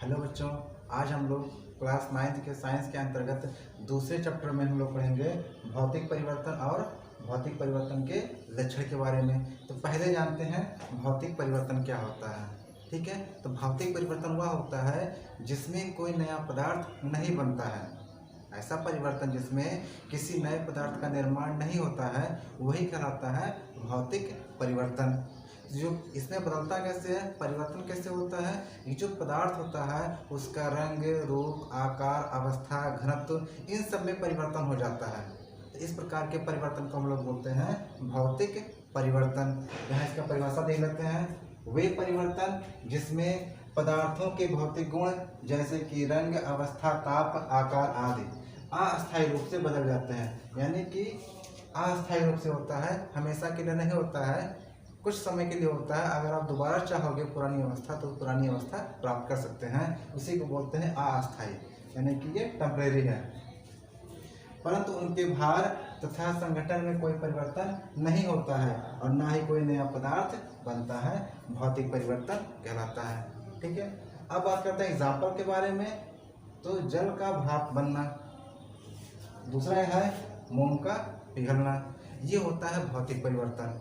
Hello बच्चों, आज हम लोग क्लास 9th के साइंस के अंतर्गत दूसरे चैप्टर में हम लोग पढ़ेंगे भौतिक परिवर्तन और भौतिक परिवर्तन के लक्षण के बारे में। तो पहले जानते हैं भौतिक परिवर्तन क्या होता है। ठीक है, तो भौतिक परिवर्तन वह होता है जिसमें कोई नया पदार्थ नहीं बनता है। ऐसा परिवर्तन जिसमें किसी नए पदार्थ का निर्माण नहीं होता है वही कहलाता है भौतिक परिवर्तन। जो इसमें बदलता कैसे है, परिवर्तन कैसे होता है, ये जो पदार्थ होता है उसका रंग, रूप, आकार, अवस्था, घनत्व, इन सब में परिवर्तन हो जाता है। तो इस प्रकार के परिवर्तन को हम लोग बोलते हैं भौतिक परिवर्तन। यहाँ इसका परिभाषा देख लेते हैं। वे परिवर्तन जिसमें पदार्थों के भौतिक गुण जैसे कि रंग, अवस्था, ताप, आकार आदि अस्थायी रूप से बदल जाते हैं। यानी कि अस्थायी रूप से होता है, हमेशा के लिए नहीं होता है, कुछ समय के लिए होता है। अगर आप दोबारा चाहोगे पुरानी अवस्था तो पुरानी अवस्था प्राप्त कर सकते हैं। उसी को बोलते हैं अस्थायी, यानी कि ये टेम्परेरी है। परंतु उनके भार तथा संगठन में कोई परिवर्तन नहीं होता है और ना ही कोई नया पदार्थ बनता है, भौतिक परिवर्तन कहलाता है। ठीक है, अब बात करते हैं एग्जाम्पल के बारे में। तो जल का भाप बनना, दूसरा है मोम का पिघलना, ये होता है भौतिक परिवर्तन।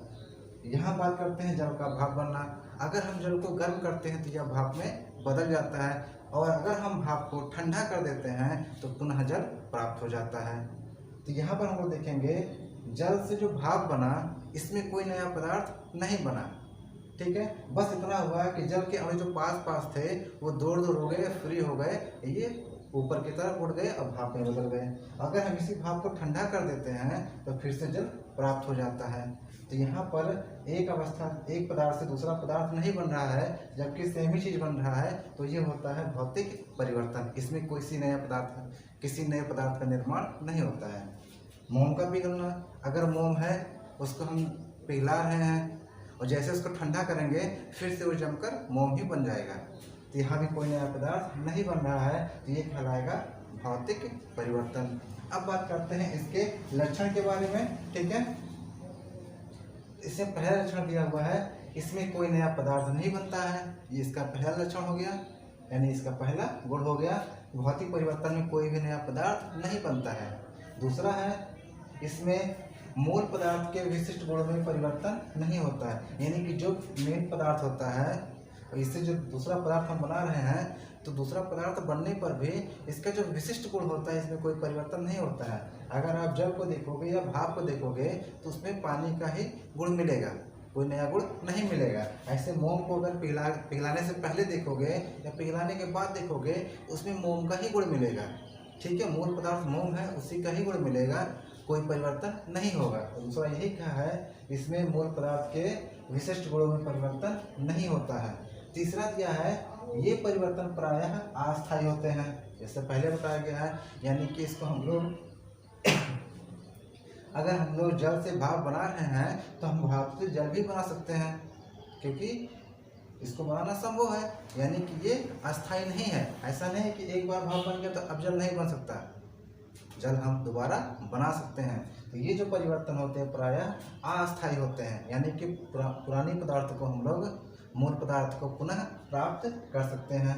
यहाँ बात करते हैं जल का भाप बनना। अगर हम जल को गर्म करते हैं तो यह भाप में बदल जाता है, और अगर हम भाप को ठंडा कर देते हैं तो पुनः जल प्राप्त हो जाता है। तो यहाँ पर हम लोग देखेंगे जल से जो भाप बना इसमें कोई नया पदार्थ नहीं बना। ठीक है, बस इतना हुआ कि जल के अणु जो पास पास थे वो दूर दूर हो गए, फ्री हो गए, ये ऊपर की तरफ उड़ गए और भाप में बदल गए। अगर हम इसी भाप को ठंडा कर देते हैं तो फिर से जल प्राप्त हो जाता है। तो यहाँ पर एक अवस्था, एक पदार्थ से दूसरा पदार्थ नहीं बन रहा है, जबकि सेम ही चीज बन रहा है, तो ये होता है भौतिक परिवर्तन। इसमें किसी नए पदार्थ का निर्माण नहीं होता है। मोम का पिघलना, अगर मोम है उसको हम पिघला रहे हैं और जैसे उसको ठंडा करेंगे फिर से वो जमकर मोम ही बन जाएगा। तो यहाँ भी कोई नया पदार्थ नहीं बन रहा है, तो ये कहलाएगा भौतिक परिवर्तन। अब बात करते हैं इसके लक्षण के बारे में। ठीक है, इसमें पहला लक्षण दिया हुआ है, इसमें कोई नया पदार्थ नहीं बनता है, ये इसका पहला लक्षण हो गया, यानी इसका पहला गुण हो गया। भौतिक परिवर्तन में कोई भी नया पदार्थ नहीं बनता है। दूसरा है, इसमें मूल पदार्थ के विशिष्ट गुणों में परिवर्तन नहीं होता है, यानी कि जो मेन पदार्थ होता है, इससे जो दूसरा पदार्थ हम बना रहे हैं तो दूसरा पदार्थ बनने पर भी इसका जो विशिष्ट गुण होता है इसमें कोई परिवर्तन नहीं होता है। अगर आप जल को देखोगे या भाप को देखोगे तो उसमें पानी का ही गुण मिलेगा, कोई नया गुण नहीं मिलेगा। ऐसे मोम को अगर पिघलाने से पहले देखोगे या पिघलाने के बाद देखोगे उसमें मोम का ही गुण मिलेगा। ठीक है, मूल पदार्थ मोम है, उसी का ही गुण मिलेगा, कोई परिवर्तन नहीं होगा। तो दूसरा यही कहा है, इसमें मूल पदार्थ के विशिष्ट गुणों में परिवर्तन नहीं होता है। तीसरा क्या है, ये परिवर्तन प्रायः अस्थायी होते हैं, जैसे पहले बताया गया है। यानी कि इसको हम लोग अगर हम लोग जल से भाप बना रहे हैं तो हम भाप से जल भी बना सकते हैं, क्योंकि इसको बनाना संभव है। यानी कि ये अस्थायी नहीं है, ऐसा नहीं है कि एक बार भाप बन गया तो अब जल नहीं बन सकता, जल हम दोबारा बना सकते हैं। तो ये जो परिवर्तन होते हैं प्रायः अस्थायी होते हैं, यानी कि पुरानी पदार्थ को हम लोग मूल पदार्थ को पुनः प्राप्त कर सकते हैं।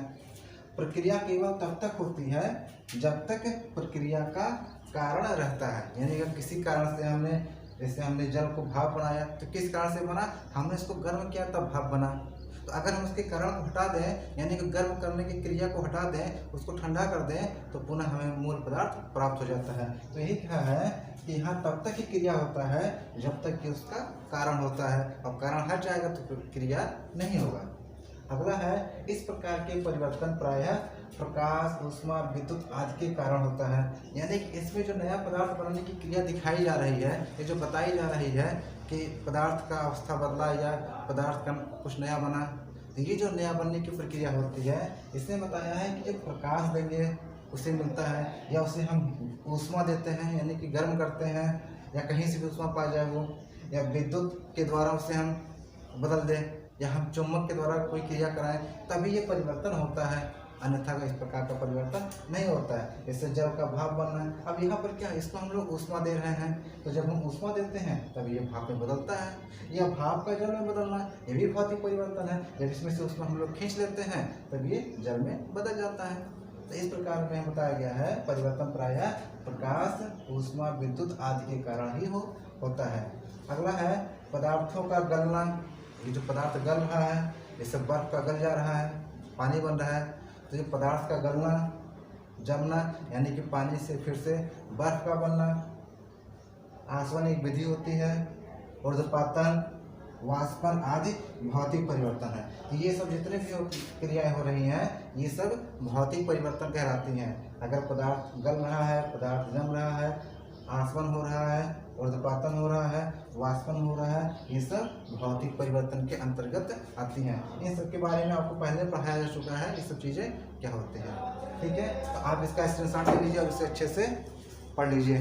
प्रक्रिया केवल तब तक होती है जब तक प्रक्रिया का कारण रहता है। यानी अगर किसी कारण से जैसे हमने जल को भाप बनाया तो किस कारण से बना, हमने इसको गर्म किया तब भाप बना। तो अगर हम उसके कारण को हटा दें, यानी कि गर्म करने की क्रिया को हटा दें, उसको ठंडा कर दें, तो पुनः हमें मूल पदार्थ प्राप्त हो जाता है। तो यही कहा है कि यहाँ तब तक ही क्रिया होता है जब तक कि उसका कारण होता है, और कारण हट जाएगा तो क्रिया नहीं होगा। अगला है, इस प्रकार के परिवर्तन प्रायः प्रकाश, ऊष्मा, विद्युत आदि के कारण होता है। यानी कि इसमें जो नया पदार्थ बनने की क्रिया दिखाई जा रही है, ये जो बताई जा रही है कि पदार्थ का अवस्था बदला या पदार्थ का कुछ नया बना, तो ये जो नया बनने की प्रक्रिया होती है, इसने बताया है कि जब प्रकाश देंगे उसे मिलता है, या उसे हम ऊष्मा देते हैं यानी कि गर्म करते हैं, या कहीं से भी ऊष्मा पा जाए वो, या विद्युत के द्वारा उसे हम बदल दें, या हम चुंबक के द्वारा कोई क्रिया कराएं, तभी ये परिवर्तन होता है। अन्यथा इस प्रकार का परिवर्तन नहीं होता है। इससे जल का भाप बनना है। अब यहाँ पर क्या है, इसको हम लोग ऊष्मा दे रहे हैं, तो जब हम ऊष्मा देते हैं तब ये भाप में बदलता है, या भाप का जल में बदलना है, ये भी भौतिक परिवर्तन है। जब इसमें से ऊष्मा हम लोग खींच लेते हैं तब ये जल में बदल जाता है। तो इस प्रकार में बताया गया है परिवर्तन प्रायः प्रकाश, ऊष्मा, विद्युत आदि के कारण ही होता है। अगला है पदार्थों का गलना। ये जो पदार्थ गल रहा है, जैसे बर्फ का गल जा रहा है, पानी बन रहा है, तो ये पदार्थ का गलना, जमना यानी कि पानी से फिर से बर्फ का बनना। आसवन एक विधि होती है, ऊर्ध्वपातन, वाष्पन आदि भौतिक परिवर्तन है। तो ये सब जितने भी क्रियाएं हो रही हैं ये सब भौतिक परिवर्तन कहलाती हैं। अगर पदार्थ गल रहा है, पदार्थ जम रहा है, आसवन हो रहा है, ऊर्ध्वपातन हो रहा है, वाष्पन हो रहा है, ये सब भौतिक परिवर्तन के अंतर्गत आती हैं। इन सब के बारे में आपको पहले पढ़ाया जा चुका है, ये सब चीज़ें क्या होती हैं। ठीक है, तो आप इसका स्क्रीनशॉट ले लीजिए और इसे अच्छे से पढ़ लीजिए।